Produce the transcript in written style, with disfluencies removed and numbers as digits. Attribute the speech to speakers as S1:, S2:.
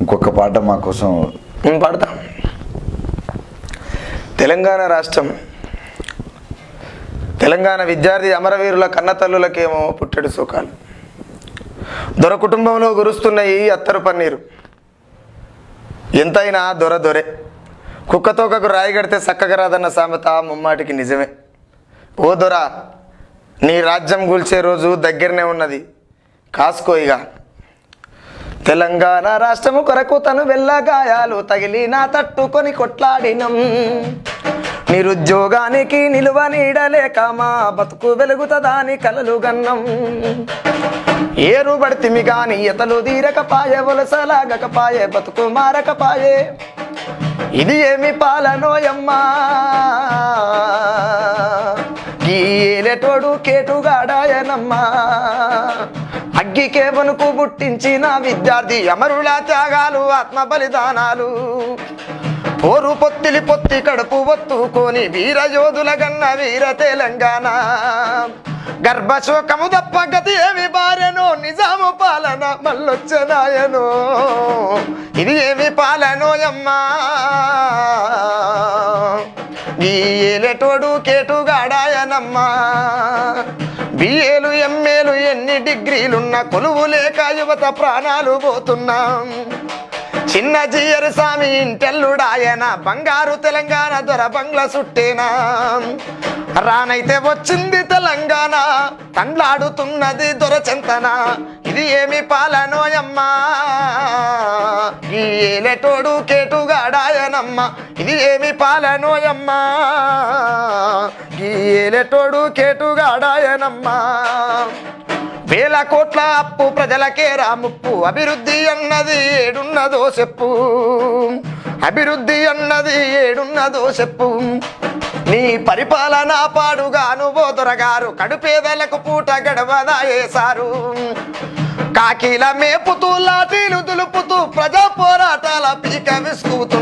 S1: ఇంకొక పాట మా కోసం
S2: పాడతా. తెలంగాణ రాష్ట్రం, తెలంగాణ విద్యార్థి అమరవీరుల కన్నతల్లులకేమో పుట్టెడు సుఖాలు. దొర కుటుంబంలో గురుస్తున్న ఈ అత్తరు పన్నీరు. ఎంతైనా దొర దొరే. కుక్కతోకకు రాయి కడితే చక్కగా రాదన్న సామెత ముమ్మాటికి నిజమే. ఓ దొర, నీ రాజ్యం కూల్చే రోజు దగ్గరనే ఉన్నది, కాసుకోయిగా. తెలంగాణ రాష్ట్రము కొరకు తను వెళ్ళగాయాలు తగిలి నా తట్టుకొని కొట్లాడినం. నిరుద్యోగానికి నిలువ నీడలేక మా బతుకు వెలుగుతదాని కలలు గన్నం. ఏరు పడితిమి గాని ఎతలు తీరకపాయే, వలసలాగకపాయే, బతుకు మారకపాయే. ఇది ఏమి పాలనోయమ్మా, గీలేటోడు కేటుగాడాయనమ్మా. అగ్గికే వణుకు పుట్టించిన విద్యార్థి అమరుల త్యాగాలు, ఆత్మ బలిదానాలు. పోరు పొత్తిలి పొత్తి కడుపు ఒత్తుకొని వీరయోధుల గన్న వీర తెలంగాణ. గర్భశోకము తప్ప గతి ఏమి బారెనో, నిజాము పాలన మళ్ళొచ్చనాయనో. ఇది ఏమి పాలనోయమ్మా, గీలేటోడు కేటుగాడాయనమ్మా. బిఏలు ఎంఏలు ఎన్ని డిగ్రీలున్న కొలువు లేక యువత ప్రాణాలు పోతున్నాం. చిన్న జీయరు స్వామి ఇంటెల్లుడాయన, బంగారు తెలంగాణ దొర బంగ్లా సుట్టేనా. రానైతే వచ్చింది తెలంగాణ, తండ్లాడుతున్నది దొర చెంతన. ఇది ఏమి పాలనోయమ్మా, గీలేటోడు కేటుగాడాయనమ్మా. ఇది ఏమి పాలనోయమ్మా, గీలేటోడు కేటుగాడాయనమ్మా. వేల కోట్ల అప్పు ప్రజలకే రాముప్పు, అభివృద్ధి అన్నది ఏడున్నదో చెప్పు. అభివృద్ధి అన్నది ఏడున్నదో చెప్పు. నీ పరిపాలన పాడుగాను బోదొరగారు, కడుపేదలకు పూట గడవదాయేసారు. కాకిల మేపుతూ లాఠీలు దులుపుతూ ప్రజా పోరాటాల పీక విసుకుతూ